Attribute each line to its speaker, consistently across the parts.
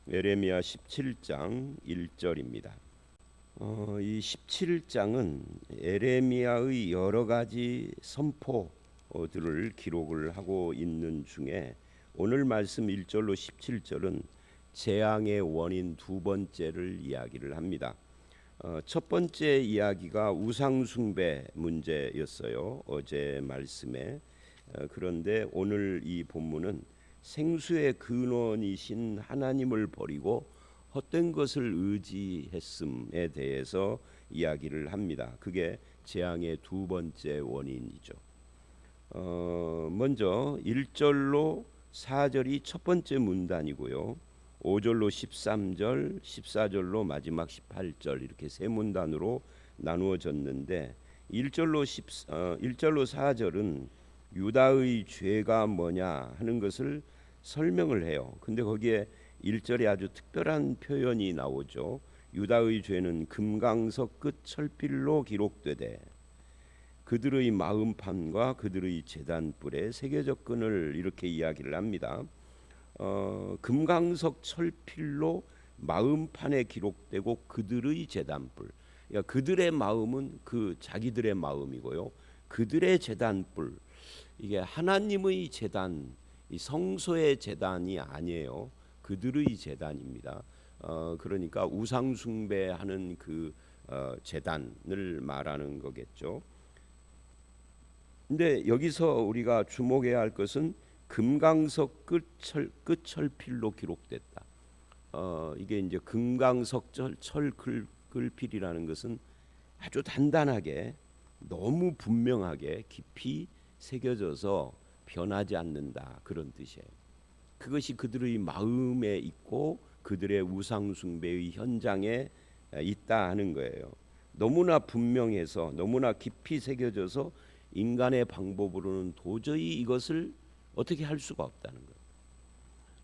Speaker 1: 예레미야 17장 1절입니다. 이 17장은 예레미야의 여러 가지 선포들을 기록을 하고 있는 중에 오늘 말씀 1절로 17절은 재앙의 원인 두 번째를 이야기를 합니다. 첫 번째 이야기가 우상숭배 문제였어요. 어제 말씀에. 그런데 오늘 이 본문은 생수의 근원이신 하나님을 버리고 헛된 것을 의지했음에 대해서 이야기를 합니다. 그게 재앙의 두 번째 원인이죠. 먼저 1절로 4절이 첫 번째 문단이고요. 5절로 13절, 14절로 마지막 18절 이렇게 세 문단으로 나누어졌는데 1절로 4절은 유다의 죄가 뭐냐 하는 것을 설명을 해요. 근데 거기에 1절에 아주 특별한 표현이 나오죠. 유다의 죄는 금강석 끝 철필로 기록되되 그들의 마음판과 그들의 제단불에 세계적 끈을 이렇게 이야기를 합니다. 금강석 철필로 마음판에 기록되고 그들의 제단불, 그러니까 그들의 마음은 그 자기들의 마음이고요. 그들의 제단불, 이게 하나님의 제단, 이 성소의 제단이 아니에요. 그들의 제단입니다. 그러니까 우상 숭배하는 그 제단을 말하는 거겠죠. 근데 여기서 우리가 주목해야 할 것은 금강석 끝철필로 기록됐다. 이게 이제 금강석 철글필이라는 것은 아주 단단하게 너무 분명하게 깊이 새겨져서 변하지 않는다 그런 뜻이에요. 그것이 그들의 마음에 있고 그들의 우상 숭배의 현장에 있다 하는 거예요. 너무나 분명해서 너무나 깊이 새겨져서 인간의 방법으로는 도저히 이것을 어떻게 할 수가 없다는 거예요.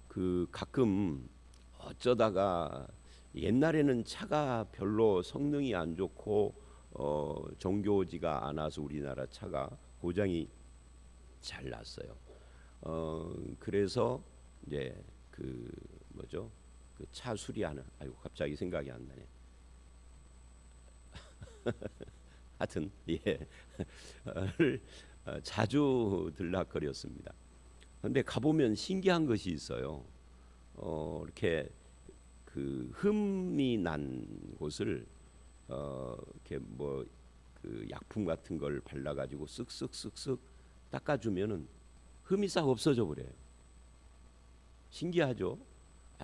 Speaker 1: 그 가끔 어쩌다가 옛날에는 차가 별로 성능이 안 좋고 정교하지가 않아서 우리나라 차가 고장이 잘 났어요. 그래서 이제 그 뭐죠? 그 차 수리하는, 아이고 갑자기 생각이 안 나네. 하여튼 를 자주 들락거렸습니다. 근데 가보면 신기한 것이 있어요. 이렇게 그 흠이 난 곳을 이렇게 뭐 그 약품 같은 걸 발라가지고 쓱쓱쓱쓱 닦아주면은 흠이 싹 없어져 버려요. 신기하죠?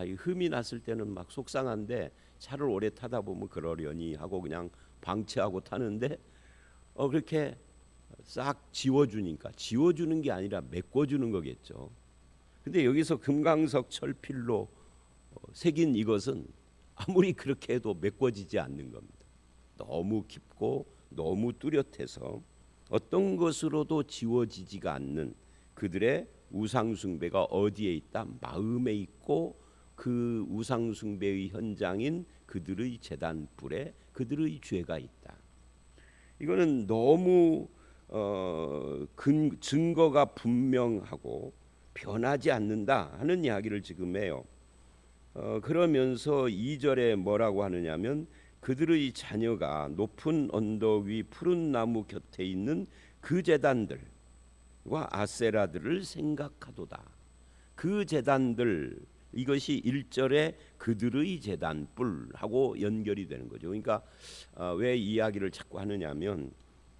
Speaker 1: 이 흠이 났을 때는 막 속상한데 차를 오래 타다 보면 그러려니 하고 그냥 방치하고 타는데 그렇게 싹 지워주니까, 지워주는 게 아니라 메꿔주는 거겠죠. 근데 여기서 금강석 철필로 새긴 이것은 아무리 그렇게 해도 메꿔지지 않는 겁니다. 너무 깊고 너무 뚜렷해서 어떤 것으로도 지워지지가 않는 그들의 우상숭배가 어디에 있다? 마음에 있고 그 우상숭배의 현장인 그들의 제단불에 그들의 죄가 있다. 이거는 너무 증거가 분명하고 변하지 않는다 하는 이야기를 지금 해요. 그러면서 2절에 뭐라고 하느냐면 그들의 자녀가 높은 언덕 위 푸른 나무 곁에 있는 그 제단들과 아세라들을 생각하도다. 그 제단들, 이것이 1절에 그들의 제단불하고 연결이 되는 거죠. 그러니까 왜 이야기를 자꾸 하느냐면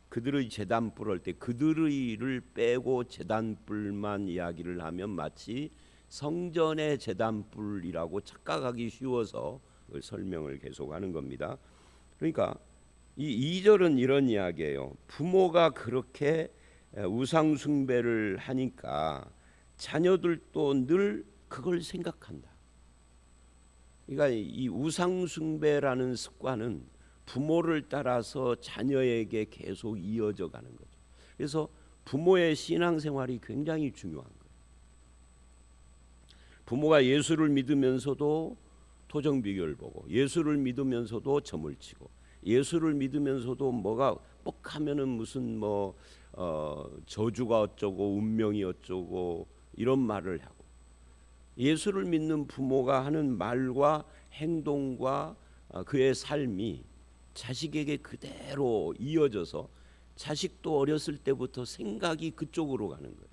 Speaker 1: 그들의 제단불 할 때 그들의를 빼고 제단불만 이야기를 하면 마치 성전의 제단불이라고 착각하기 쉬워서 설명을 계속하는 겁니다. 그러니까 이 2절은 이런 이야기예요. 부모가 그렇게 우상 숭배를 하니까 자녀들도 늘 그걸 생각한다. 그러니까 이 우상 숭배라는 습관은 부모를 따라서 자녀에게 계속 이어져 가는 거죠. 그래서 부모의 신앙생활이 굉장히 중요한 거예요. 부모가 예수를 믿으면서도 토정비결 보고, 예수를 믿으면서도 점을 치고, 예수를 믿으면서도 뭐가 뻑하면은 무슨 뭐 저주가 어쩌고 운명이 어쩌고 이런 말을 하고, 예수를 믿는 부모가 하는 말과 행동과 그의 삶이 자식에게 그대로 이어져서 자식도 어렸을 때부터 생각이 그쪽으로 가는 거예요.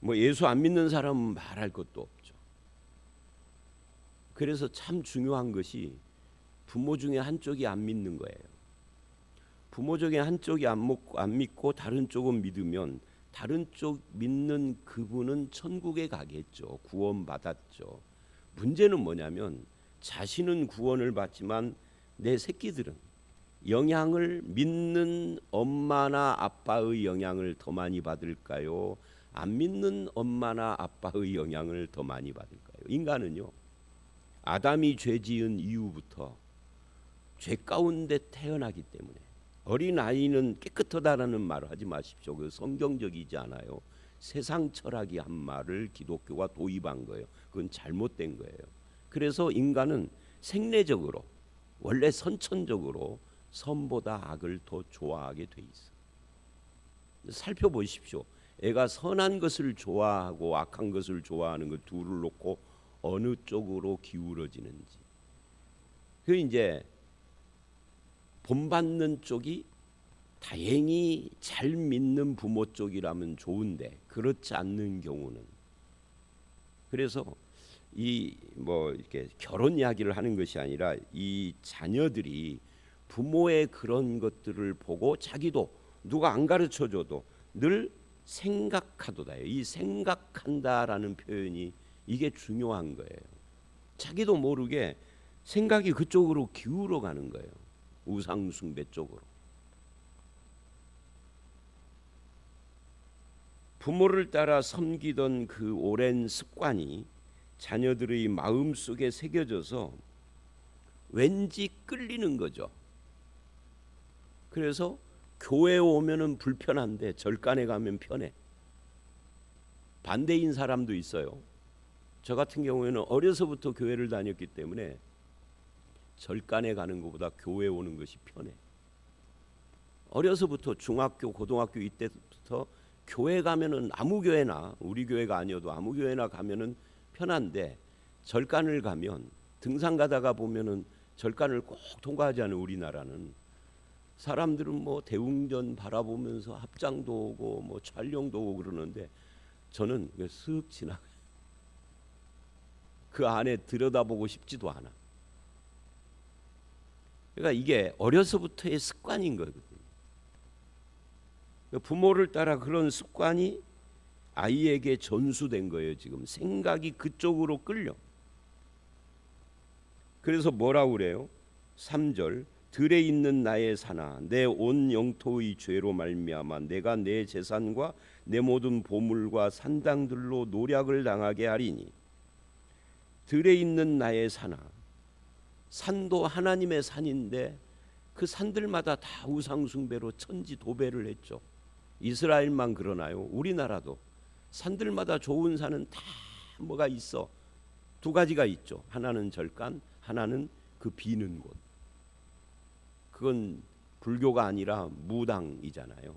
Speaker 1: 뭐 예수 안 믿는 사람은 말할 것도 없죠. 그래서 참 중요한 것이 부모 중에 한쪽이 안 믿는 거예요. 부모 중에 한쪽이 안 믿고 다른 쪽은 믿으면 다른 쪽 믿는 그분은 천국에 가겠죠. 구원받았죠. 문제는 뭐냐면 자신은 구원을 받지만 내 새끼들은 영향을 믿는 엄마나 아빠의 영향을 더 많이 받을까요? 안 믿는 엄마나 아빠의 영향을 더 많이 받을까요? 인간은요, 아담이 죄 지은 이후부터 죄 가운데 태어나기 때문에 어린 아이는 깨끗하다라는 말을 하지 마십시오. 그 성경적이지 않아요. 세상 철학이 한 말을 기독교가 도입한 거예요. 그건 잘못된 거예요. 그래서 인간은 생리적으로 원래 선천적으로 선보다 악을 더 좋아하게 돼 있어. 살펴보십시오. 애가 선한 것을 좋아하고 악한 것을 좋아하는 그 둘을 놓고 어느 쪽으로 기울어지는지. 그 이제 본받는 쪽이 다행히 잘 믿는 부모 쪽이라면 좋은데 그렇지 않는 경우는, 그래서 이 뭐 이렇게 결혼 이야기를 하는 것이 아니라 이 자녀들이 부모의 그런 것들을 보고 자기도 누가 안 가르쳐 줘도 늘 생각하도다. 이 생각한다라는 표현이 이게 중요한 거예요. 자기도 모르게 생각이 그쪽으로 기울어 가는 거예요. 우상 숭배 쪽으로. 부모를 따라 섬기던 그 오랜 습관이 자녀들의 마음속에 새겨져서 왠지 끌리는 거죠. 그래서 교회에 오면은 불편한데 절간에 가면 편해. 반대인 사람도 있어요. 저 같은 경우에는 어려서부터 교회를 다녔기 때문에 절간에 가는 것보다 교회에 오는 것이 편해. 어려서부터 중학교, 고등학교 이때부터 교회 가면은 아무 교회나, 우리 교회가 아니어도 아무 교회나 가면은 편한데 절간을 가면, 등산 가다가 보면은 절간을 꼭 통과하지 않은 우리나라는 사람들은 뭐 대웅전 바라보면서 합장도 오고 뭐 촬영도 오고 그러는데 저는 쓱 지나가요. 그 안에 들여다보고 싶지도 않아. 그러니까 이게 어려서부터의 습관인 거거든요. 부모를 따라 그런 습관이 아이에게 전수된 거예요. 지금 생각이 그쪽으로 끌려. 그래서 뭐라고 그래요? 3절, 들에 있는 나의 산아, 내 온 영토의 죄로 말미암아 내가 내 재산과 내 모든 보물과 산당들로 노략을 당하게 하리니. 들에 있는 나의 산아, 산도 하나님의 산인데 그 산들마다 다 우상숭배로 천지도배를 했죠. 이스라엘만 그러나요? 우리나라도 산들마다 좋은 산은 다 뭐가 있어? 두 가지가 있죠. 하나는 절간, 하나는 그 비는 곳. 그건 불교가 아니라 무당이잖아요.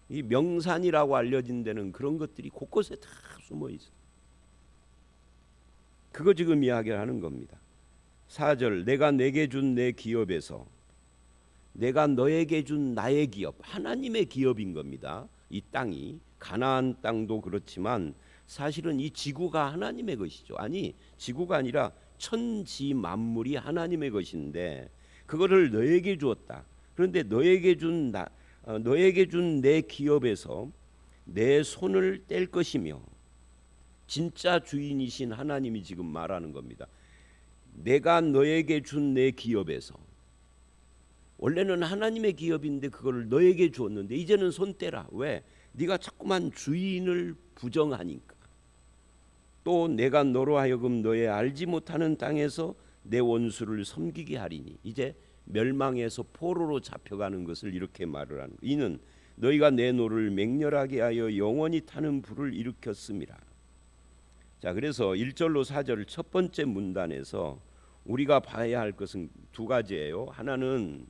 Speaker 1: 이 명산이라고 알려진 데는 그런 것들이 곳곳에 다 숨어 있어. 그거 지금 이야기하는 겁니다. 4절, 내가 내게 준 내 기업에서, 내가 너에게 준 나의 기업, 하나님의 기업인 겁니다. 이 땅이, 가나안 땅도 그렇지만 사실은 이 지구가 하나님의 것이죠. 아니, 지구가 아니라 천지 만물이 하나님의 것인데 그거를 너에게 주었다. 그런데 너에게 준 내 기업에서 내 손을 뗄 것이며, 진짜 주인이신 하나님이 지금 말하는 겁니다. 내가 너에게 준 내 기업에서, 원래는 하나님의 기업인데 그걸 너에게 주었는데 이제는 손 떼라. 왜? 네가 자꾸만 주인을 부정하니까. 또 내가 너로 하여금 너의 알지 못하는 땅에서 내 원수를 섬기게 하리니. 이제 멸망에서 포로로 잡혀가는 것을 이렇게 말을 하는 거예요. 이는 너희가 내 노를 맹렬하게 하여 영원히 타는 불을 일으켰음이라. 자, 그래서 1절로 4절 첫 번째 문단에서 우리가 봐야 할 것은 두 가지예요. 하나는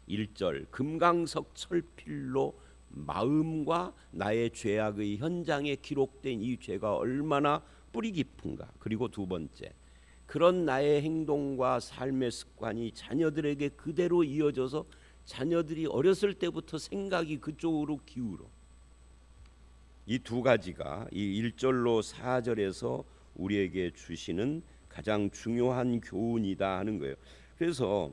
Speaker 1: 1절, 금강석 철필로 마음과 나의 죄악의 현장에 기록된 이 죄가 얼마나 뿌리 깊은가. 그리고 두 번째, 그런 나의 행동과 삶의 습관이 자녀들에게 그대로 이어져서 자녀들이 어렸을 때부터 생각이 그쪽으로 기울어. 이 두 가지가 이 1절로 4절에서 우리에게 주시는 가장 중요한 교훈이다 하는 거예요. 그래서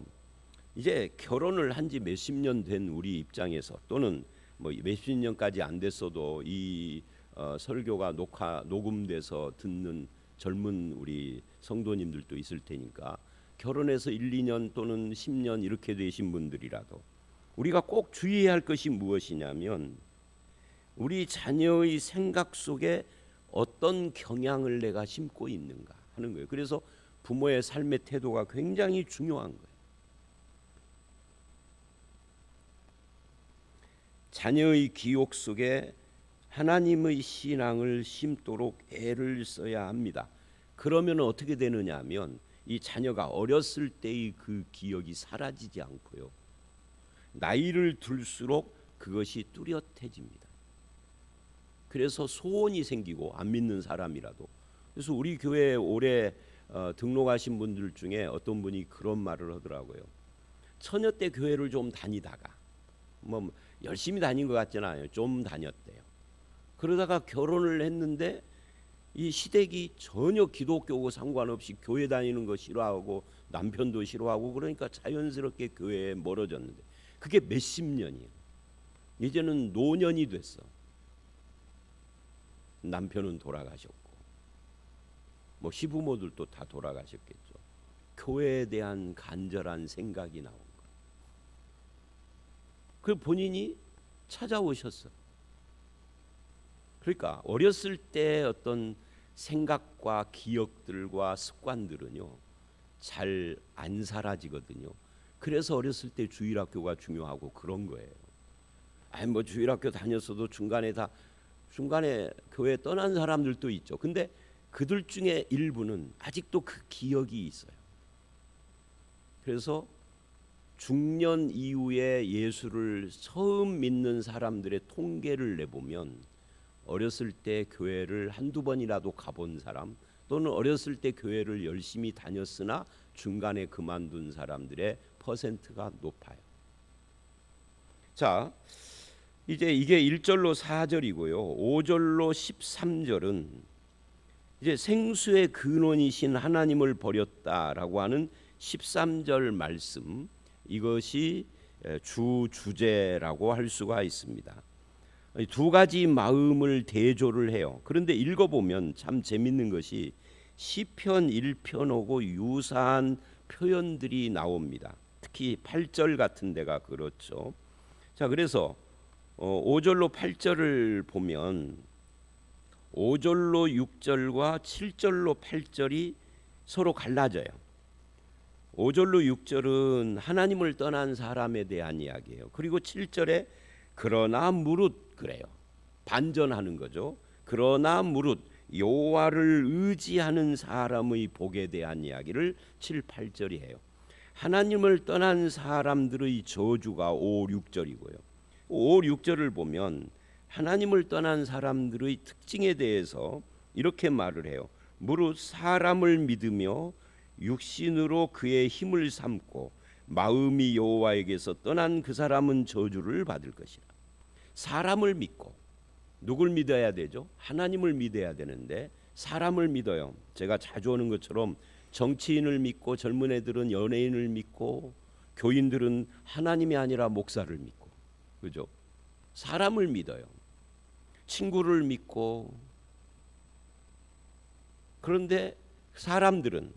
Speaker 1: 이제 결혼을 한 지 몇십 년 된 우리 입장에서, 또는 뭐 몇십 년까지 안 됐어도 이 설교가 녹음돼서 듣는 젊은 우리 성도님들도 있을 테니까, 결혼해서 1, 2년 또는 10년 이렇게 되신 분들이라도 우리가 꼭 주의해야 할 것이 무엇이냐면, 우리 자녀의 생각 속에 어떤 경향을 내가 심고 있는가 하는 거예요. 그래서 부모의 삶의 태도가 굉장히 중요한 거예요. 자녀의 기억 속에 하나님의 신앙을 심도록 애를 써야 합니다. 그러면 어떻게 되느냐 하면, 이 자녀가 어렸을 때의 그 기억이 사라지지 않고요, 나이를 들수록 그것이 뚜렷해집니다. 그래서 소원이 생기고, 안 믿는 사람이라도. 그래서 우리 교회에 오래 등록하신 분들 중에 어떤 분이 그런 말을 하더라고요. 처녀 때 교회를 좀 다니다가, 뭐 열심히 다닌 것 같지는 않아요. 좀 다녔대요. 그러다가 결혼을 했는데 이 시댁이 전혀 기독교고 상관없이 교회 다니는 거 싫어하고 남편도 싫어하고, 그러니까 자연스럽게 교회에 멀어졌는데, 그게 몇십 년이에요. 이제는 노년이 됐어. 남편은 돌아가셨고, 뭐 시부모들도 다 돌아가셨겠죠. 교회에 대한 간절한 생각이 나온 거예요. 그 본인이 찾아오셨어. 그러니까 어렸을 때 어떤 생각과 기억들과 습관들은요, 잘 안 사라지거든요. 그래서 어렸을 때 주일학교가 중요하고 그런 거예요. 아니 뭐 주일학교 다녔어도 중간에 교회 떠난 사람들도 있죠. 근데 그들 중에 일부는 아직도 그 기억이 있어요. 그래서 중년 이후에 예수를 처음 믿는 사람들의 통계를 내보면, 어렸을 때 교회를 한두 번이라도 가본 사람, 또는 어렸을 때 교회를 열심히 다녔으나 중간에 그만둔 사람들의 퍼센트가 높아요. 자, 이제 이게 1절로 4절이고요. 5절로 13절은 이제 생수의 근원이신 하나님을 버렸다라고 하는 13절 말씀, 이것이 주제라고 할 수가 있습니다. 두 가지 마음을 대조를 해요. 그런데 읽어보면 참 재밌는 것이 시편 1편하고 유사한 표현들이 나옵니다. 특히 8절 같은 데가 그렇죠. 자, 그래서 5절로 8절을 보면 5절로 6절과 7절로 8절이 서로 갈라져요. 5절로 6절은 하나님을 떠난 사람에 대한 이야기예요. 그리고 7절에 그러나 무릇, 그래요. 반전하는 거죠. 그러나 무릇 여호와를 의지하는 사람의 복에 대한 이야기를 7, 8절이 해요. 하나님을 떠난 사람들의 저주가 5, 6절이고요. 5, 6절을 보면 하나님을 떠난 사람들의 특징에 대해서 이렇게 말을 해요. 무릇 사람을 믿으며 육신으로 그의 힘을 삼고 마음이 여호와에게서 떠난 그 사람은 저주를 받을 것이라. 사람을 믿고, 누굴 믿어야 되죠? 하나님을 믿어야 되는데 사람을 믿어요. 제가 자주 하는 것처럼 정치인을 믿고, 젊은 애들은 연예인을 믿고, 교인들은 하나님이 아니라 목사를 믿고, 그죠? 사람을 믿어요. 친구를 믿고. 그런데 사람들은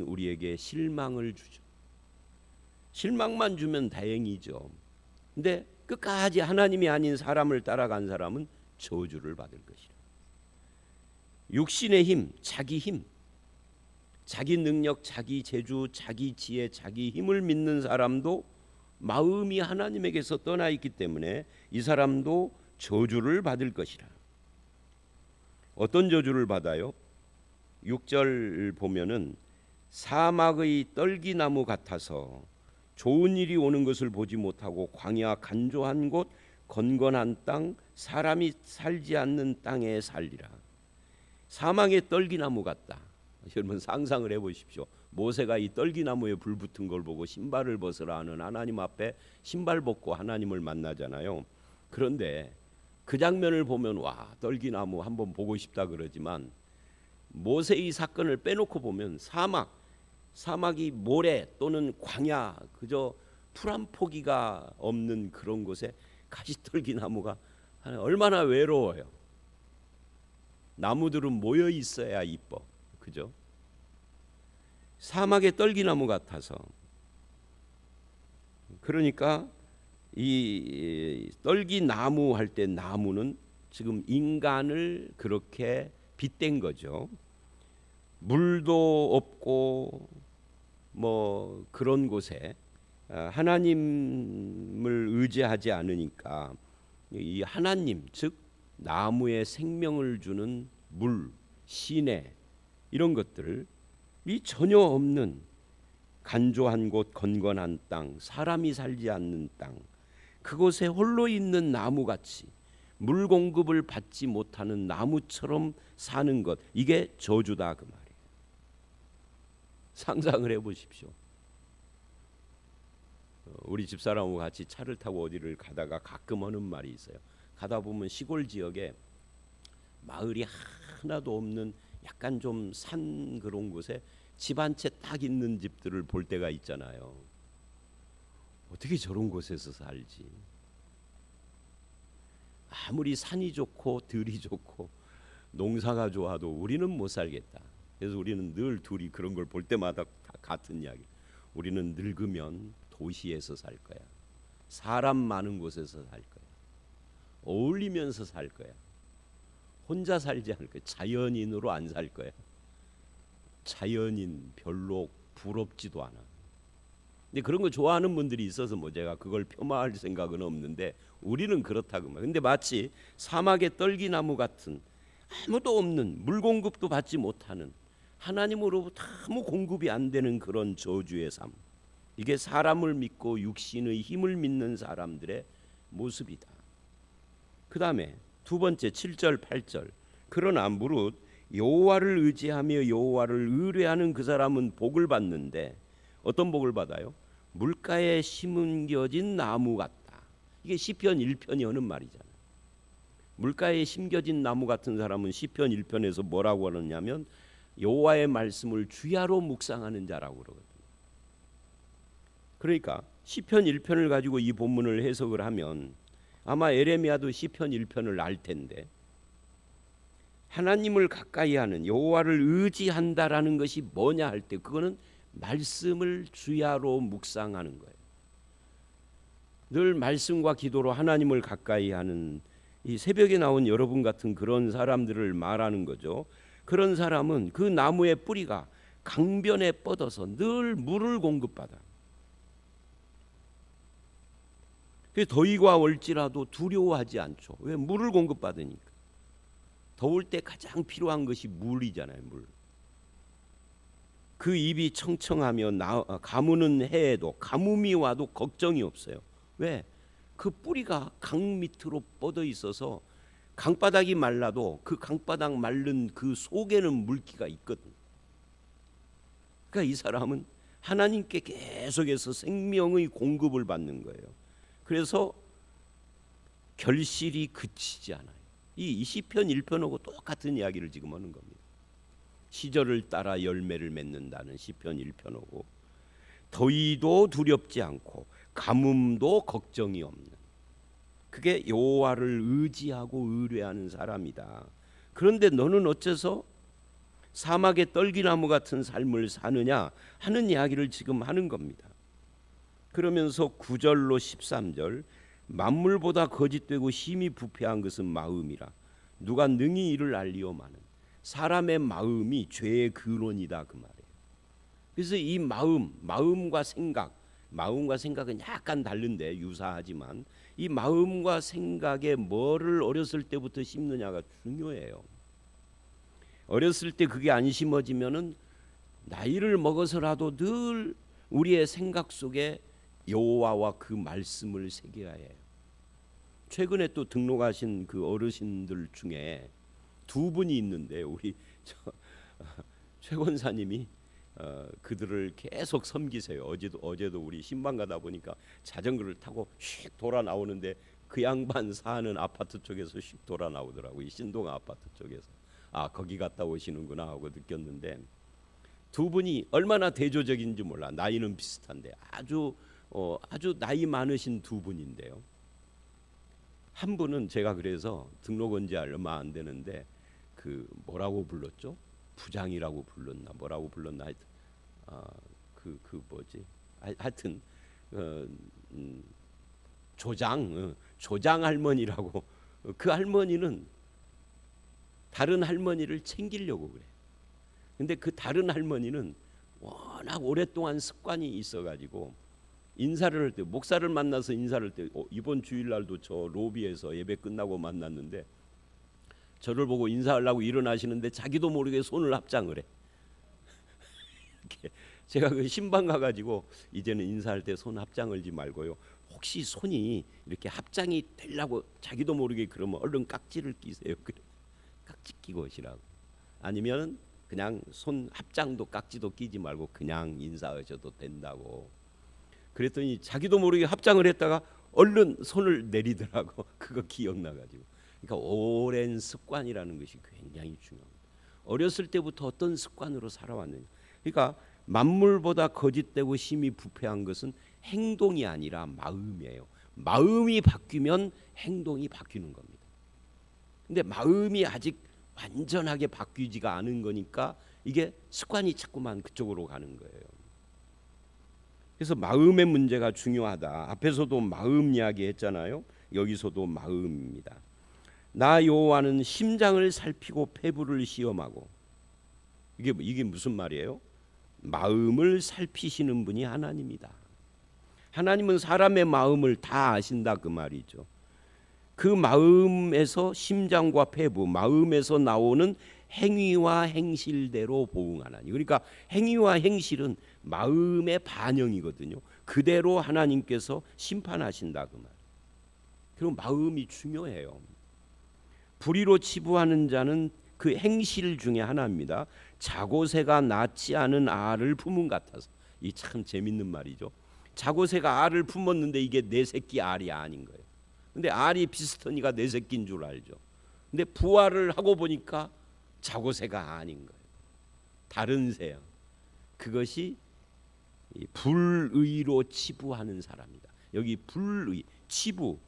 Speaker 1: 우리에게 실망을 주죠. 실망만 주면 다행이죠. 근데 끝까지 하나님이 아닌 사람을 따라간 사람은 저주를 받을 것이라. 육신의 힘, 자기 능력, 자기 재주, 자기 지혜, 자기 힘을 믿는 사람도 마음이 하나님에게서 떠나 있기 때문에 이 사람도 저주를 받을 것이라. 어떤 저주를 받아요? 6절 보면은 사막의 떨기나무 같아서 좋은 일이 오는 것을 보지 못하고 광야 간조한 곳 건건한 땅 사람이 살지 않는 땅에 살리라. 사망의 떨기나무 같다. 여러분 상상을 해보십시오. 모세가 이 떨기나무에 불 붙은 걸 보고 신발을 벗으라 하는 하나님 앞에 신발 벗고 하나님을 만나잖아요. 그런데 그 장면을 보면 와 떨기나무 한번 보고 싶다 그러지만 모세의 사건을 빼놓고 보면 사막이 모래 또는 광야 그저 풀 한 포기가 없는 그런 곳에 가시떨기나무가 얼마나 외로워요. 나무들은 모여 있어야 이뻐. 그죠? 사막의 떨기나무 같아서. 그러니까 이 떨기나무 할 때 나무는 지금 인간을 그렇게 빗댄 거죠. 물도 없고 뭐 그런 곳에 하나님을 의지하지 않으니까 이 하나님 즉 나무에 생명을 주는 물, 시내 이런 것들이 전혀 없는 간조한 곳 건건한 땅, 사람이 살지 않는 땅, 그곳에 홀로 있는 나무같이 물 공급을 받지 못하는 나무처럼 사는 것, 이게 저주다 그 말이에요. 상상을 해보십시오. 우리 집사람하고 같이 차를 타고 어디를 가다가 가끔 하는 말이 있어요. 가다 보면 시골 지역에 마을이 하나도 없는 약간 좀 산 그런 곳에 집 한 채 딱 있는 집들을 볼 때가 있잖아요. 어떻게 저런 곳에서 살지? 아무리 산이 좋고 들이 좋고 농사가 좋아도 우리는 못 살겠다. 그래서 우리는 늘 둘이 그런 걸 볼 때마다 다 같은 이야기. 우리는 늙으면 도시에서 살 거야. 사람 많은 곳에서 살 거야. 어울리면서 살 거야. 혼자 살지 않을 거야. 자연인으로 안 살 거야. 자연인 별로 부럽지도 않아. 근데 그런 거 좋아하는 분들이 있어서 뭐 제가 그걸 폄하할 생각은 없는데 우리는 그렇다고 말. 근데 마치 사막의 떨기나무 같은 아무도 없는 물 공급도 받지 못하는 하나님으로부터 아무 공급이 안 되는 그런 저주의 삶. 이게 사람을 믿고 육신의 힘을 믿는 사람들의 모습이다. 그 다음에 두 번째 7절 8절 그러나 무릇 여호와를 의지하며 여호와를 의뢰하는 그 사람은 복을 받는데 어떤 복을 받아요? 물가에 심겨진 나무 같다. 이게 시편 1편이 하는 말이잖아요. 물가에 심겨진 나무 같은 사람은 시편 1편에서 뭐라고 하느냐면 여호와의 말씀을 주야로 묵상하는 자라고 그러거든요. 그러니까 시편 1편을 가지고 이 본문을 해석을 하면 아마 에레미야도 시편 1편을 알 텐데 하나님을 가까이 하는 여호와를 의지한다라는 것이 뭐냐 할 때 그거는 말씀을 주야로 묵상하는 거예요. 늘 말씀과 기도로 하나님을 가까이 하는 이 새벽에 나온 여러분 같은 그런 사람들을 말하는 거죠. 그런 사람은 그 나무의 뿌리가 강변에 뻗어서 늘 물을 공급받아. 더위가 올지라도 두려워하지 않죠. 왜? 물을 공급받으니까. 더울 때 가장 필요한 것이 물이잖아요. 물. 그 입이 청청하며 가무는 해에도 가뭄이 와도 걱정이 없어요. 왜? 그 뿌리가 강 밑으로 뻗어 있어서 강바닥이 말라도 그 강바닥 마른 그 속에는 물기가 있거든. 그러니까 이 사람은 하나님께 계속해서 생명의 공급을 받는 거예요. 그래서 결실이 그치지 않아요. 이 시편 1편하고 똑같은 이야기를 지금 하는 겁니다. 시절을 따라 열매를 맺는다는 시편 1편하고 더위도 두렵지 않고 가뭄도 걱정이 없는 그게 여호와를 의지하고 의뢰하는 사람이다. 그런데 너는 어째서 사막의 떨기나무 같은 삶을 사느냐 하는 이야기를 지금 하는 겁니다. 그러면서 9절로 13절 만물보다 거짓되고 심히 부패한 것은 마음이라 누가 능히 이를 알리오마는 사람의 마음이 죄의 근원이다 그 말이에요. 그래서 이 마음과 생각은 약간 다른데 유사하지만 이 마음과 생각에 뭐를 어렸을 때부터 심느냐가 중요해요. 어렸을 때 그게 안 심어지면은 나이를 먹어서라도 늘 우리의 생각 속에 여호와와 그 말씀을 새겨야 해요. 최근에 또 등록하신 그 어르신들 중에 두 분이 있는데 우리 최 권사님이 그들을 계속 섬기세요. 어제도 우리 신방 가다 보니까 자전거를 타고 휙 돌아 나오는데 그 양반 사는 아파트 쪽에서 휙 돌아 나오더라고. 이 신동 아파트 쪽에서. 아, 거기 갔다 오시는구나 하고 느꼈는데, 두 분이 얼마나 대조적인지 몰라. 나이는 비슷한데 아주 나이 많으신 두 분인데요. 한 분은 제가 그래서 등록한 지 얼마 안 되는데 그 뭐라고 불렀죠? 부장이라고 불렀나 뭐라고 불렀나 하여튼 뭐지? 하여튼 조장 할머니라고. 그 할머니는 다른 할머니를 챙기려고 그래. 근데 그 다른 할머니는 워낙 오랫동안 습관이 있어가지고 인사를 할 때, 목사를 만나서 인사를 할 때, 이번 주일날도 저 로비에서 예배 끝나고 만났는데 저를 보고 인사하려고 일어나시는데 자기도 모르게 손을 합장을 해. 이렇게 제가 그 신방 가가지고 이제는 인사할 때 손 합장을지 말고요, 혹시 손이 이렇게 합장이 되려고 자기도 모르게 그러면 얼른 깍지를 끼세요. 그래, 깍지 끼고 오시라고. 아니면 그냥 손 합장도 깍지도 끼지 말고 그냥 인사하셔도 된다고. 그랬더니 자기도 모르게 합장을 했다가 얼른 손을 내리더라고. 그거 기억나가지고. 그러니까 오랜 습관이라는 것이 굉장히 중요합니다. 어렸을 때부터 어떤 습관으로 살아왔느냐. 그러니까 만물보다 거짓되고 심히 부패한 것은 행동이 아니라 마음이에요. 마음이 바뀌면 행동이 바뀌는 겁니다. 근데 마음이 아직 완전하게 바뀌지가 않은 거니까 이게 습관이 자꾸만 그쪽으로 가는 거예요. 그래서 마음의 문제가 중요하다. 앞에서도 마음 이야기 했잖아요. 여기서도 마음입니다. 나 여호와는 심장을 살피고 폐부를 시험하고. 이게 무슨 말이에요? 마음을 살피시는 분이 하나님이다. 하나님은 사람의 마음을 다 아신다 그 말이죠. 그 마음에서 심장과 폐부, 마음에서 나오는 행위와 행실대로 보응하나니. 그러니까 행위와 행실은 마음의 반영이거든요. 그대로 하나님께서 심판하신다 그 말. 그리고 마음이 중요해요. 불의로 치부하는 자는 그 행실 중에 하나입니다. 자고새가 낳지 않은 알을 품은 같아서. 이 참 재밌는 말이죠. 자고새가 알을 품었는데 이게 내 새끼 알이 아닌 거예요. 근데 알이 비슷하니까 내 새끼인 줄 알죠. 근데 부화를 하고 보니까 자고새가 아닌 거예요. 다른 새야. 그것이 불의로 치부하는 사람이다. 여기 불의, 치부.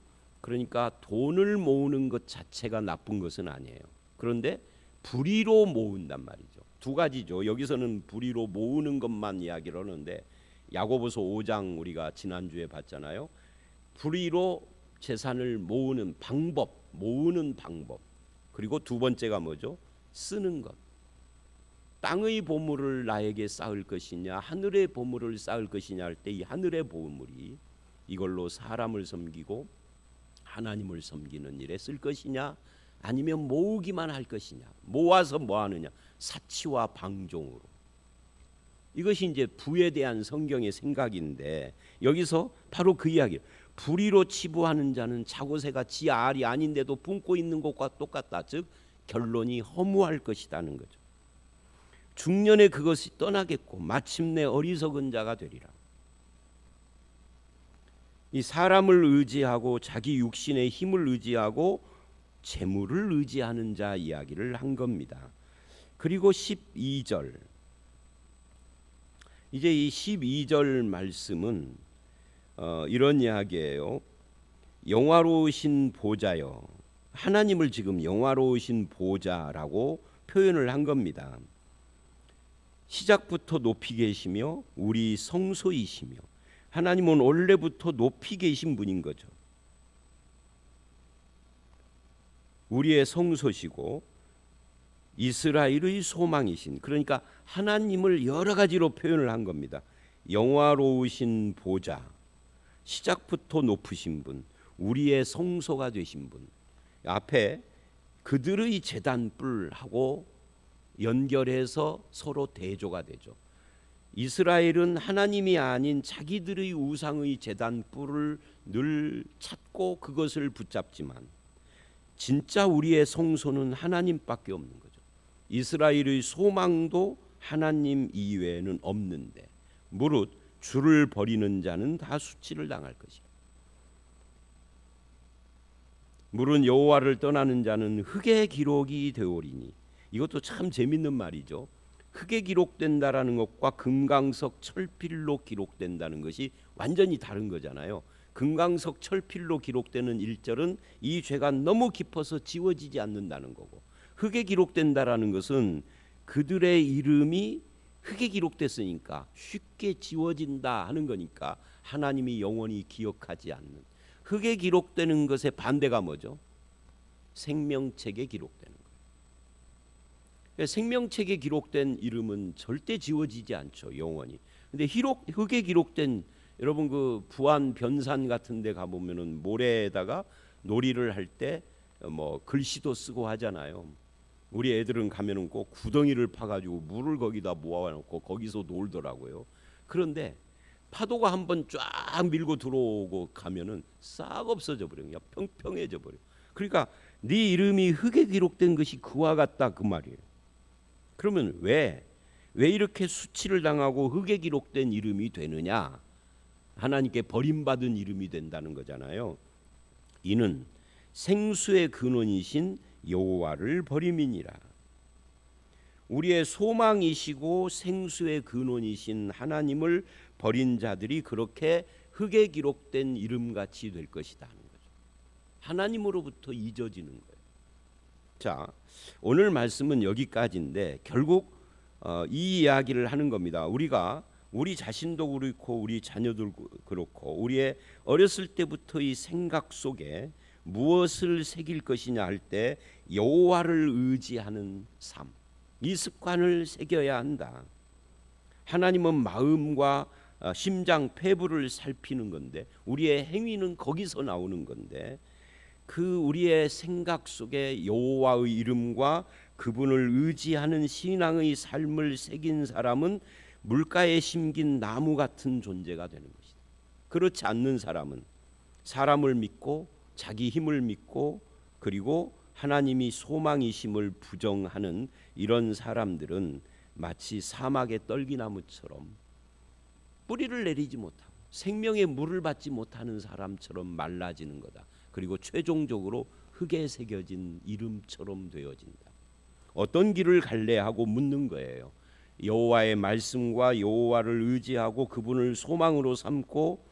Speaker 1: 그러니까 돈을 모으는 것 자체가 나쁜 것은 아니에요. 그런데 불의로 모은단 말이죠. 두 가지죠. 여기서는 불의로 모으는 것만 이야기를 하는데 야고보서 5장 우리가 지난주에 봤잖아요. 불의로 재산을 모으는 방법, 그리고 두 번째가 뭐죠? 쓰는 것. 땅의 보물을 나에게 쌓을 것이냐, 하늘의 보물을 쌓을 것이냐 할 때 이 하늘의 보물이 이걸로 사람을 섬기고 하나님을 섬기는 일에 쓸 것이냐, 아니면 모으기만 할 것이냐. 모아서 뭐 하느냐? 사치와 방종으로. 이것이 이제 부에 대한 성경의 생각인데 여기서 바로 그 이야기예요. 불의로 치부하는 자는 자고새가 지 알이 아닌데도 품고 있는 것과 똑같다. 즉 결론이 허무할 것이라는 거죠. 중년에 그것이 떠나겠고 마침내 어리석은 자가 되리라. 이 사람을 의지하고 자기 육신의 힘을 의지하고 재물을 의지하는 자 이야기를 한 겁니다. 그리고 12절. 이제 이 12절 말씀은 이런 이야기예요. 영화로우신 보좌여. 하나님을 지금 영화로우신 보좌라고 표현을 한 겁니다. 시작부터 높이 계시며 우리 성소이시며. 하나님은 원래부터 높이 계신 분인 거죠. 우리의 성소시고 이스라엘의 소망이신. 그러니까 하나님을 여러 가지로 표현을 한 겁니다. 영화로우신 보좌, 시작부터 높으신 분, 우리의 성소가 되신 분. 앞에 그들의 제단뿔하고 연결해서 서로 대조가 되죠. 이스라엘은 하나님이 아닌 자기들의 우상의 제단 뿔을 늘 찾고 그것을 붙잡지만 진짜 우리의 성소는 하나님밖에 없는 거죠. 이스라엘의 소망도 하나님 이외에는 없는데 무릇 주를 버리는 자는 다 수치를 당할 것이야. 무릇 여호와를 떠나는 자는 흙의 기록이 되오리니. 이것도 참 재밌는 말이죠. 흙에 기록된다라는 것과 금강석 철필로 기록된다는 것이 완전히 다른 거잖아요. 금강석 철필로 기록되는 1절은 이 죄가 너무 깊어서 지워지지 않는다는 거고, 흙에 기록된다라는 것은 그들의 이름이 흙에 기록됐으니까 쉽게 지워진다 하는 거니까 하나님이 영원히 기억하지 않는. 흙에 기록되는 것의 반대가 뭐죠? 생명책에 기록되는 거예요. 생명책에 기록된 이름은 절대 지워지지 않죠, 영원히. 근데 흙에 기록된, 여러분 그 부안 변산 같은 데 가보면은 모래에다가 놀이를 할 때 뭐 글씨도 쓰고 하잖아요. 우리 애들은 가면은 꼭 구덩이를 파가지고 물을 거기다 모아놓고 거기서 놀더라고요. 그런데 파도가 한번 쫙 밀고 들어오고 가면은 싹 없어져 버려요. 그냥 평평해져 버려. 그러니까 네 이름이 흙에 기록된 것이 그와 같다 그 말이에요. 그러면 왜 이렇게 수치를 당하고 흙에 기록된 이름이 되느냐? 하나님께 버림받은 이름이 된다는 거잖아요. 이는 생수의 근원이신 여호와를 버림이니라. 우리의 소망이시고 생수의 근원이신 하나님을 버린 자들이 그렇게 흙에 기록된 이름같이 될 것이다 하는 거죠. 하나님으로부터 잊어지는 거예요. 자, 오늘 말씀은 여기까지인데 결국 이 이야기를 하는 겁니다. 우리 자신도 그렇고 우리 자녀들도 그렇고 우리의 어렸을 때부터의 생각 속에 무엇을 새길 것이냐 할 때 여호와를 의지하는 삶, 이 습관을 새겨야 한다. 하나님은 마음과 심장, 폐부를 살피는 건데 우리의 행위는 거기서 나오는 건데 그 우리의 생각 속에 여호와의 이름과 그분을 의지하는 신앙의 삶을 새긴 사람은 물가에 심긴 나무 같은 존재가 되는 것이다. 그렇지 않는 사람은 사람을 믿고 자기 힘을 믿고 그리고 하나님이 소망이심을 부정하는 이런 사람들은 마치 사막의 떨기나무처럼 뿌리를 내리지 못하고 생명의 물을 받지 못하는 사람처럼 말라지는 거다. 그리고 최종적으로 흙에 새겨진 이름처럼 되어진다. 어떤 길을 갈래 하고 묻는 거예요. 여호와의 말씀과 여호와를 의지하고 그분을 소망으로 삼고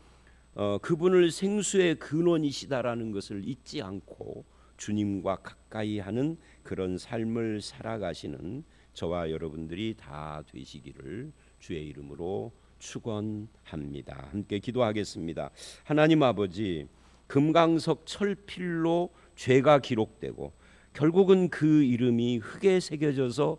Speaker 1: 그분을 생수의 근원이시다라는 것을 잊지 않고 주님과 가까이 하는 그런 삶을 살아가시는 저와 여러분들이 다 되시기를 주의 이름으로 축원합니다. 함께 기도하겠습니다. 하나님 아버지, 금강석 철필로 죄가 기록되고 결국은 그 이름이 흙에 새겨져서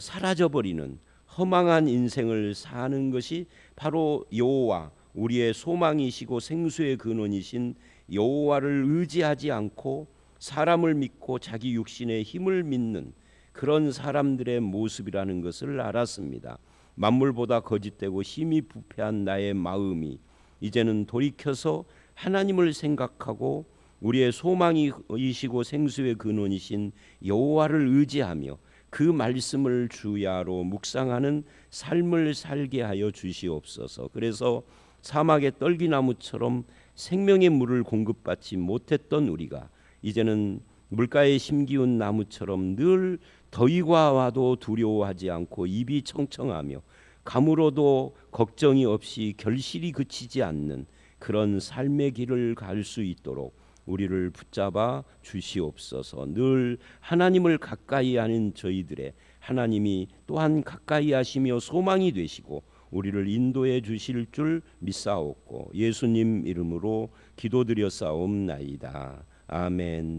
Speaker 1: 사라져버리는 허망한 인생을 사는 것이 바로 여호와, 우리의 소망이시고 생수의 근원이신 여호와를 의지하지 않고 사람을 믿고 자기 육신의 힘을 믿는 그런 사람들의 모습이라는 것을 알았습니다. 만물보다 거짓되고 힘이 부패한 나의 마음이 이제는 돌이켜서 하나님을 생각하고 우리의 소망이시고 생수의 근원이신 여호와를 의지하며 그 말씀을 주야로 묵상하는 삶을 살게 하여 주시옵소서. 그래서 사막의 떨기나무처럼 생명의 물을 공급받지 못했던 우리가 이제는 물가에 심기운 나무처럼 늘 더위가 와도 두려워하지 않고 입이 청청하며 가물어도 걱정이 없이 결실이 그치지 않는 그런 삶의 길을 갈 수 있도록 우리를 붙잡아 주시옵소서. 늘 하나님을 가까이 하는 저희들의 하나님이 또한 가까이 하시며 소망이 되시고 우리를 인도해 주실 줄 믿사옵고 예수님 이름으로 기도드렸사옵나이다. 아멘.